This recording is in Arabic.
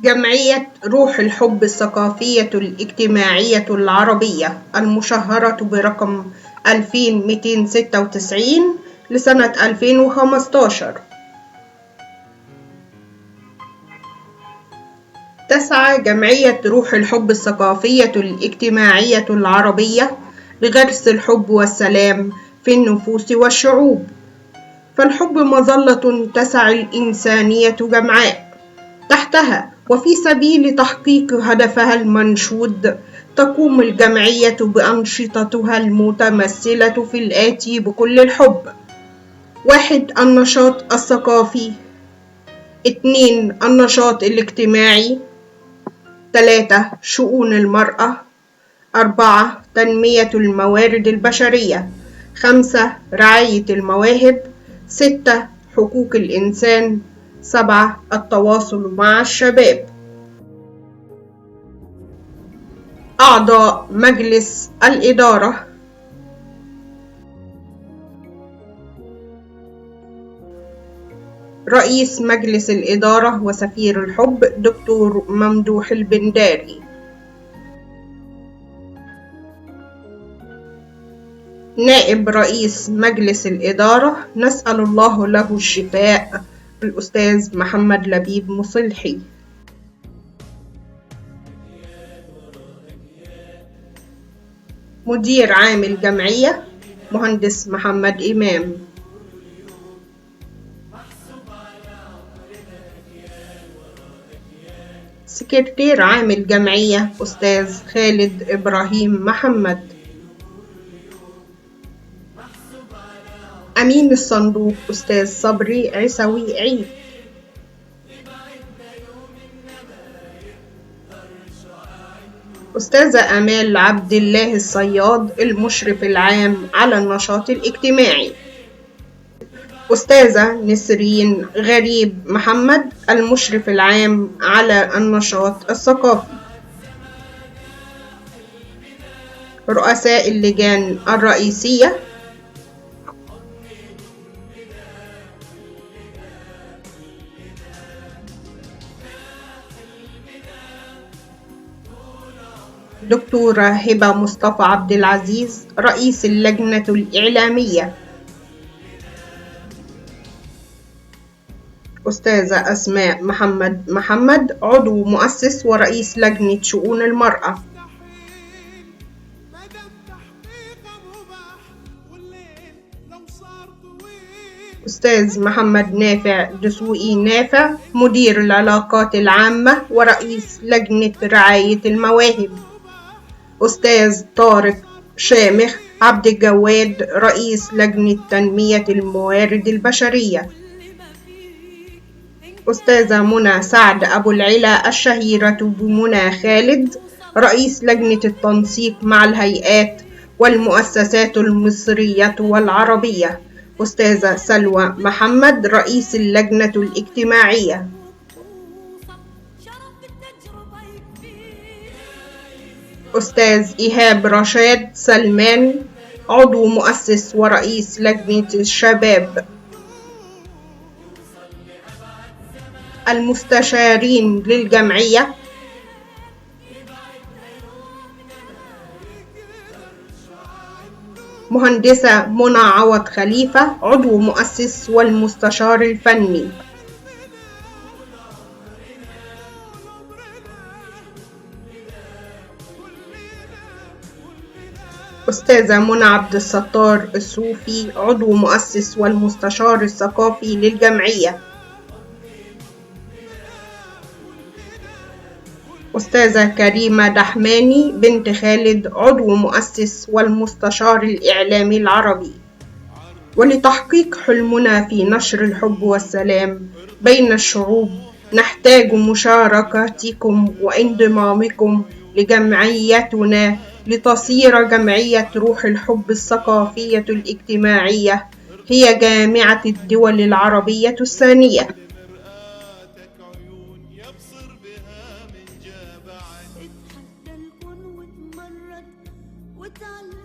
جمعية روح الحب الثقافية الإجتماعية العربية المشهرة برقم 2296 لسنة 2015. تسعى جمعية روح الحب الثقافية الإجتماعية العربية لغرس الحب والسلام في النفوس والشعوب، فالحب مظلة تسعى الإنسانية جمعاء تحتها، وفي سبيل تحقيق هدفها المنشود تقوم الجمعية بأنشطتها المتمثلة في الآتي بكل الحب: 1. النشاط الثقافي. 2. النشاط الاجتماعي. 3. شؤون المرأة. 4. تنمية الموارد البشرية. 5. رعاية المواهب. 6. حقوق الإنسان. 7. التواصل مع الشباب. أعضاء مجلس الإدارة: رئيس مجلس الإدارة وسفير الحب دكتور ممدوح البنداري. نائب رئيس مجلس الإدارة نسأل الله له الشفاء الأستاذ محمد لبيب مصلحي. مدير عام الجمعية مهندس محمد إمام. سكرتير عام الجمعية أستاذ خالد إبراهيم محمد. أمين الصندوق أستاذ صبري عيسوي عيد. أستاذة أمال عبد الله الصياد المشرف العام على النشاط الاجتماعي. أستاذة نسرين غريب محمد المشرف العام على النشاط الثقافي. رؤساء اللجان الرئيسية: دكتورة هبة مصطفى عبد العزيز رئيس اللجنة الإعلامية. أستاذة أسماء محمد عضو مؤسس ورئيس لجنة شؤون المرأة. أستاذ محمد نافع دسوقي نافع مدير العلاقات العامة ورئيس لجنة رعاية المواهب. أستاذ طارق شامخ عبد الجواد رئيس لجنة تنمية الموارد البشرية. أستاذة منى سعد أبو العلا الشهيرة بمنى خالد رئيس لجنة التنسيق مع الهيئات والمؤسسات المصرية والعربية. أستاذة سلوى محمد رئيس اللجنة الاجتماعية. أستاذ إيهاب رشاد سلمان عضو مؤسس ورئيس لجنة الشباب. المستشارين للجمعية: مهندسة منى عوض خليفة عضو مؤسس والمستشار الفني. أستاذة منى عبد الستار الصوفي عضو مؤسس والمستشار الثقافي للجمعية. أستاذة كريمة دحماني بنت خالد عضو مؤسس والمستشار الإعلامي العربي. ولتحقيق حلمنا في نشر الحب والسلام بين الشعوب نحتاج مشاركتكم وانضمامكم لجمعيتنا لتصير جمعية روح الحب الثقافية الإجتماعية هي جامعة الدول العربية الثانية. اتحدى الكون واتمرد وتعلم